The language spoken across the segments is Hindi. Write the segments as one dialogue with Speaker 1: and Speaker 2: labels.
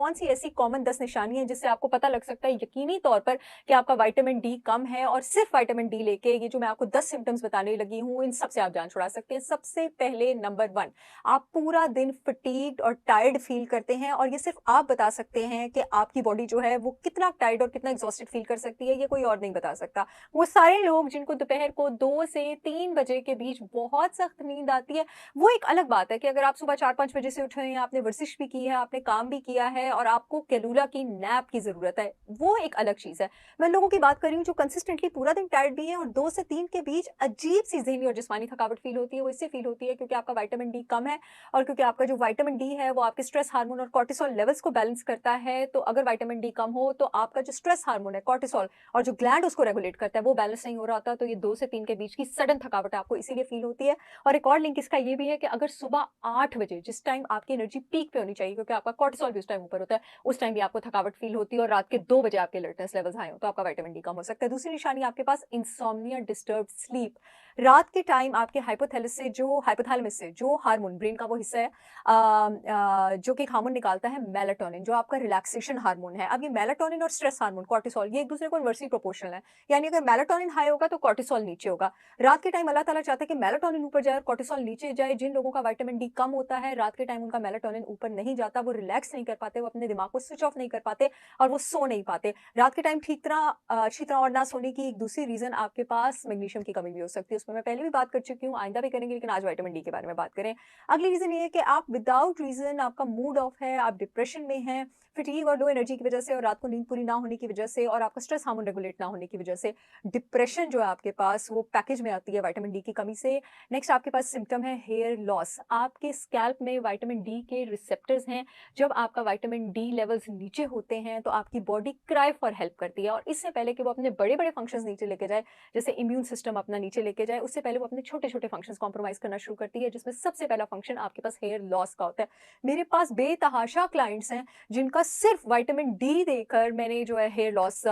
Speaker 1: कौन सी ऐसी कॉमन 10 निशानी है जिससे आपको पता लग सकता है यकीनी तौर पर कि आपका विटामिन डी कम है और सिर्फ विटामिन डी लेके ये जो मैं आपको 10 सिम्पटम्स बताने लगी हूँ, इन सब से आप जान छुड़ा सकते हैं। सबसे पहले नंबर 1, आप पूरा दिन फटीग्ड और टायर्ड फील करते हैं और ये सिर्फ आप बता सकते हैं कि आपकी बॉडी जो है वो कितना टायर्ड और कितना एग्जॉस्टेड फील कर सकती है, ये कोई और नहीं बता सकता। वो सारे लोग जिनको दोपहर को 2 से 3 बजे के बीच बहुत सख्त नींद आती है, वो एक अलग बात है कि अगर आप सुबह 4-5 बजे से उठे हैं, आपने वर्जिश भी की है, आपने काम भी किया है और आपको कैलूला की नैप की ज़रूरत है, वो एक अलग चीज़ है। मैं लोगों की बात कर रही हूँ जो कंसिस्टेंटली पूरा दिन टायर्ड भी है और 2 से 3 के बीच अजीब-सी ज़हनी और जिस्मानी थकावट फ़ील होती है, वो इससे फ़ील होती है क्योंकि आपका विटामिन डी कम है और क्योंकि आपका जो विटामिन डी है वो आपके स्ट्रेस हार्मोन और कॉर्टिसोल लेवल्स को बैलेंस करता है। तो अगर विटामिन डी कम हो तो आपका जो स्ट्रेस हार्मोन है कॉर्टिसोल और जो ग्लैंड उसको रेगुलेट करता है वो बैलेंस नहीं हो रहा होता, तो ये 2 से 3 के बीच की सडन थकावट आपको इसीलिए फ़ील होती है। और एक और लिंक इसका ये भी है कि अगर सुबह 8 बजे जिस टाइम आपकी एनर्जी पीक पे होनी चाहिए क्योंकि आपका कॉर्टिसोल भी उस टाइम ऊपर होता है, उस टाइम भी आपको थकावट फ़ील होती है और रात के 2 बजे आपके अलर्टनेस लेवल्स हाई हो तो आपका विटामिन डी कम हो सकता है। दूसरी निशानी आपके पास इंसोम्निया, डिस्टर्ब्ड स्लीप। रात के टाइम आपके हाइपोथैलेमस से जो हार्मोन ब्रेन का वो हिस्सा है जो कि एक हार्मोन निकालता है मेलाटोनिन, जो आपका रिलैक्सेशन हार्मोन है। अब ये मेलाटोनिन और स्ट्रेस हार्मोन कॉर्टिसोल ये एक दूसरे को इनवर्सली प्रोपोर्शनल है, यानी अगर मेलाटोनिन हाई होगा तो कॉर्टिसोल नीचे होगा। रात के टाइम अल्लाह ताला चाहता है कि मेलाटोनिन ऊपर जाए और कॉर्टिसोल नीचे जाए। जिन लोगों का विटामिन डी कम होता है, रात के टाइम उनका मेलाटोनिन ऊपर नहीं जाता, वो रिलैक्स नहीं कर पाते, वो अपने दिमाग को स्विच ऑफ नहीं कर पाते और वो सो नहीं पाते। रात के टाइम अच्छी तरह और ना सोने की एक दूसरी रीज़न आपके पास मैग्नीशियम की कमी भी हो सकती है। उसमें मैं पहले भी बात कर चुकी हूँ, आइंदा भी करेंगे, लेकिन आज विटामिन डी के बारे में बात करें। अगली रीज़न ये है कि आप विदाउट रीज़न आपका मूड ऑफ है, आप डिप्रेशन में हैं, फटीग और लो एनर्जी की वजह से और रात को नींद पूरी ना होने की वजह से और आपका स्ट्रेस हार्मोन रेगुलेट ना होने की वजह से डिप्रेशन जो है आपके पास वो पैकेज में आती है विटामिन डी की कमी से। नेक्स्ट आपके पास सिम्पटम है हेयर लॉस। आपके स्कैल्प में विटामिन डी के रिसेप्टर्स हैं। जब आपका विटामिन डी लेवल्स नीचे होते हैं तो आपकी बॉडी क्राई फॉर हेल्प करती है और इससे पहले कि वो अपने बड़े-बड़े फंक्शंस नीचे लेके जाए, जैसे इम्यून सिस्टम अपना नीचे लेके जाए, उससे पहले वो अपने छोटे-छोटे फंक्शंस कॉम्प्रोमाइज़ करना शुरू करती है, जिसमें सबसे पहला फंक्शन आपके पास हेयर लॉस का होता है। मेरे पास बेतहाशा क्लाइंट्स हैं जिनका सिर्फ विटामिन डी देकर मैंने जो है हेयर लॉस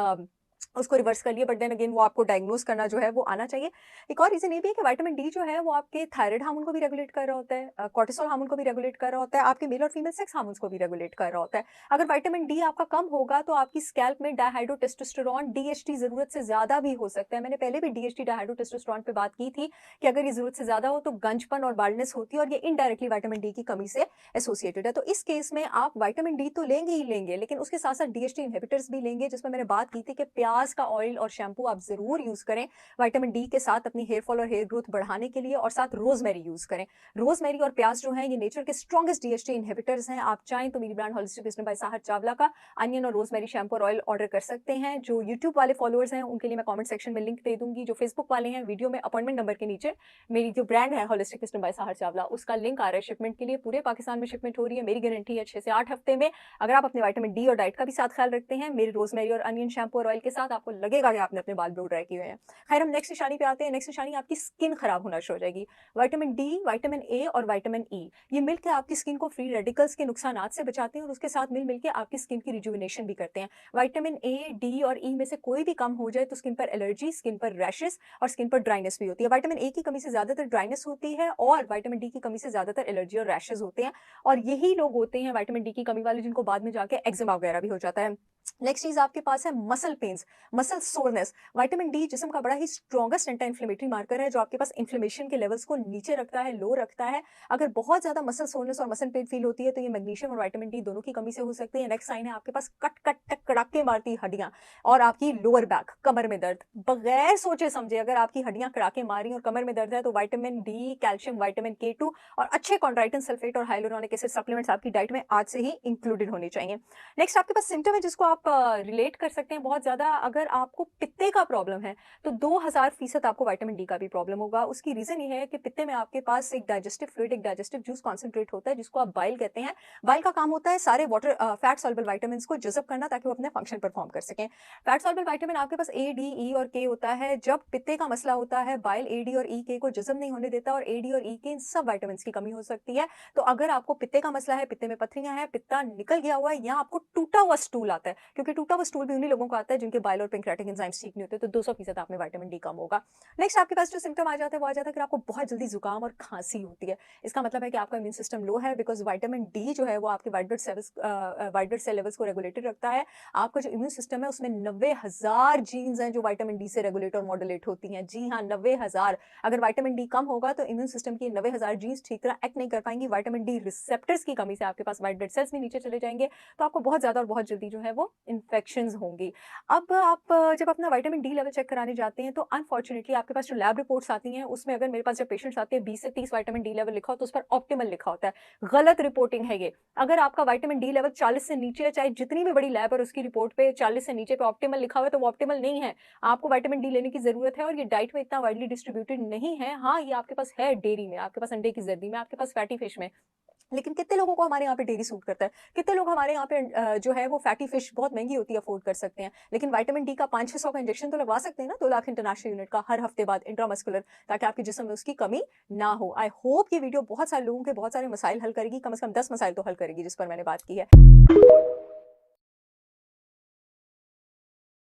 Speaker 1: उसको रिवर्स कर लिया, बट देन अगेन वो आपको डायग्नोज करना जो है वो आना चाहिए। एक और रीज़न ये भी है कि विटामिन डी जो है वो आपके थायराइड हार्मोन को भी रेगुलेट कर रहा होता है, कॉर्टिसोल हार्मोन को भी रेगुलेट कर रहा होता है, आपके मेल और फीमेल सेक्स हार्मोन्स को भी रेगुलेट कर रहा होता है। अगर विटामिन डी आपका कम होगा तो आपकी स्कैल्प में डायहाइड्रोटेस्टोस्टेरोन डीएचटी ज़रूरत से ज़्यादा भी हो सकता है। मैंने पहले भी डीएचटी डायहाइड्रोटेस्टोस्टेरोन पे बात की थी कि अगर ये ज़रूरत से ज़्यादा हो तो गंजपन और बाल्डनेस होती है और ये इनडायरेक्टली विटामिन डी की कमी से एसोसिएटेड है। तो इस केस में आप विटामिन डी तो लेंगे ही लेंगे, लेकिन उसके साथ-साथ डीएचटी इन्हिबिटर्स भी लेंगे, जिसमें मैंने बात की थी कि प्याज का ऑयल और शैम्पू आप ज़रूर यूज़ करें विटामिन डी के साथ अपनी हेयर फॉल और हेयर ग्रोथ बढ़ाने के लिए, और साथ रोज़मेरी यूज़ करें। रोज़मेरी और प्याज जो हैं ये नेचर के स्ट्रॉन्गेस्ट डीएचटी इन्हिबिटर्स हैं। आप चाहें तो मेरी brand holistic wisdom by Sahar Chawla का अनियन और रोज़मेरी शैम्पू और ऑयल ऑर्डर कर सकते हैं। जो यूट्यूब वाले फॉलोअर्स हैं उनके लिए मैं कमेंट सेक्शन में लिंक दे दूँगी। जो फेसबुक वाले हैं वीडियो में अपॉइंटमेंट नंबर के नीचे मेरी जो ब्रांड है holistic wisdom by Sahar Chawla उसका लिंक आ रहा है शिपमेंट के लिए। पूरे पाकिस्तान में शिपमेंट हो रही है। मेरी गारंटी है 6 से 8 हफ्ते में। अगर आप अपने विटामिन डी और डाइट का भी साथ ख्याल रखते हैं, मेरे रोज़मेरी और अनियन शैम्पू और ऑयल के साथ आपको लगेगा कि आपने अपने बाल ब्लो ड्राई किए हुए हैं। खैर, हम नेक्स्ट निशानी पे आते हैं। नेक्स्ट निशानी आपकी स्किन खराब होना शुरू हो जाएगी। विटामिन डी, विटामिन ए और विटामिन ई ये मिलकर आपकी स्किन को फ्री रेडिकल्स के नुकसानात से बचाते हैं और उसके साथ मिल के आपकी स्किन की रिजुविनेशन भी करते हैं। विटामिन ए, डी और ई में से कोई भी कम हो जाए तो स्किन पर एलर्जी, स्किन पर रैशेस और स्किन पर ड्राइनेस भी होती है। विटामिन ए की कमी से ज्यादातर ड्राइनेस होती है और विटामिन डी की कमी से ज्यादातर एलर्जी और रैशेस होते हैं, और यही लोग होते हैं विटामिन डी की कमी वाले जिनको बाद में जाके एक्जिमा वगैरह भी हो जाता है। नेक्स्ट चीज आपके पास है muscle pains, muscle soreness. Vitamin D जिस्म का बड़ा ही स्ट्रॉन्गेस्ट एंटी इन्फ्लेमेटरी मार्कर है जो आपके पास इन्फ्लेमेशन के लेवल्स को नीचे रखता है, लो रखता है। अगर बहुत ज्यादा मसल सोरनेस और मसल पेन फील होती है तो ये मैग्नीशियम और विटामिन डी दोनों की कमी से हो सकती है। नेक्स्ट साइन है आपके पास कट कट टक कड़ाके मारती हड्डियां और आपकी लोअर बैक, कमर में दर्द। बगैर सोचे समझे अगर आपकी हड्डियां कड़ाके मारी और कमर में दर्द है तो विटामिन डी, कैल्शियम, विटामिन के टू और अच्छे कॉन्ड्राइटिन सल्फेट और हाइलुरोनिक एसिड सप्लीमेंट्स आपकी डाइट में आज से ही इंक्लूडेड होने चाहिए। नेक्स्ट आपके पास सिम्टम है जिसको आप रिलेट कर सकते हैं बहुत ज्यादा। अगर आपको पित्ते का प्रॉब्लम है तो 2000% आपको विटामिन डी का भी प्रॉब्लम होगा। उसकी रीजन ये है कि पित्ते में आपके पास एक डाइजेस्टिव फ्लूइड, एक डाइजेस्टिव जूस कॉन्सेंट्रेट होता है जिसको आप बाइल कहते हैं। बाइल का काम होता है सारे वाटर फैट सॉल्युबल विटामिन को जज़ब करना ताकि वो अपने फंक्शन परफॉर्म कर सकें। फैट सॉल्युबल विटामिन आपके पास ए, डी, ई और के होता है। जब पित्ते का मसला होता है बाइल ए, डी और ई, के को जज़ब नहीं होने देता और ए, डी और ई के इन सब विटामिन की कमी हो सकती है। तो अगर आपको पित्ते का मसला है, पित्ते में पथरियां हैं, पित्ता निकल गया हुआ है या आपको टूटा हुआ स्टूल आता है क्योंकि टूटा हुआ स्टूल भी उन्हीं लोगों को आता है जिनके बाइल और पैंक्रियाटिक एंजाइम्स ठीक नहीं होते, तो 200% आप में विटामिन डी कम होगा। नेक्स्ट आपके पास जो सिम्पटम आ जाता है वो आ जाता है कि आपको बहुत जल्दी जुकाम और खांसी होती है। इसका मतलब है कि आपका इम्यून सिस्टम लो है, बिकॉज विटामिन डी जो है वो आपके व्हाइट ब्लड सेल लेवल्स को रेगुलेटेड रखता है। आपका जो इम्यून सिस्टम है उसमें 90,000 जीन्स हैं जो विटामिन डी से रेगुलेट और मॉडुलेट होती हैं। जी हाँ, 90,000। अगर विटामिन डी कम होगा तो इम्यून सिस्टम की 90,000 जीन्स ठीक तरह एक्ट नहीं कर पाएंगी। विटामिन डी रिसेप्टर्स की कमी से आपके पास व्हाइट ब्लड सेल्स भी नीचे चले जाएंगे, तो आपको बहुत ज्यादा और बहुत जल्दी जो है वो इन्फेक्शंस होंगी। अब आप जब अपना विटामिन डी लेवल चेक कराने जाते हैं तो अनफॉर्चुनेटली आपके पास जो लैब रिपोर्ट्स आती हैं उसमें अगर मेरे पास जब पेशेंट्स आते हैं 20 से 30 विटामिन डी लेवल लिखा हो तो उस पर ऑप्टिमल लिखा होता है। गलत रिपोर्टिंग है ये। अगर आपका विटामिन डी लेवल 40 से नीचे है, चाहे जितनी भी बड़ी लैब और उसकी रिपोर्ट पे 40 से नीचे पे ऑप्टिमल लिखा हुआ है, तो वो ऑप्टिमल नहीं है। आपको विटामिन डी लेने की जरूरत है और ये डाइट में इतना वाइडली डिस्ट्रीब्यूटेड नहीं है। हाँ, ये आपके पास है डेयरी में, आपके पास अंडे की जर्दी में, आपके पास फैटी फिश में, लेकिन कितने लोगों को हमारे यहाँ पे डेयरी सूट करता है? कितने लोग हमारे यहाँ पे जो है वो फैटी फिश बहुत महंगी होती है अफोर्ड कर सकते हैं, लेकिन विटामिन डी का 500-600 का इंजेक्शन तो लगवा सकते हैं ना, 2 लाख इंटरनेशनल यूनिट का हर हफ्ते बाद इंट्रामस्कुलर, ताकि आपके जिस्म में उसकी कमी ना हो। आई होप ये वीडियो बहुत सारे लोगों के बहुत सारे मसाइल हल करेगी, कम से कम 10 मसाइल तो हल करेगी जिस पर मैंने बात की है।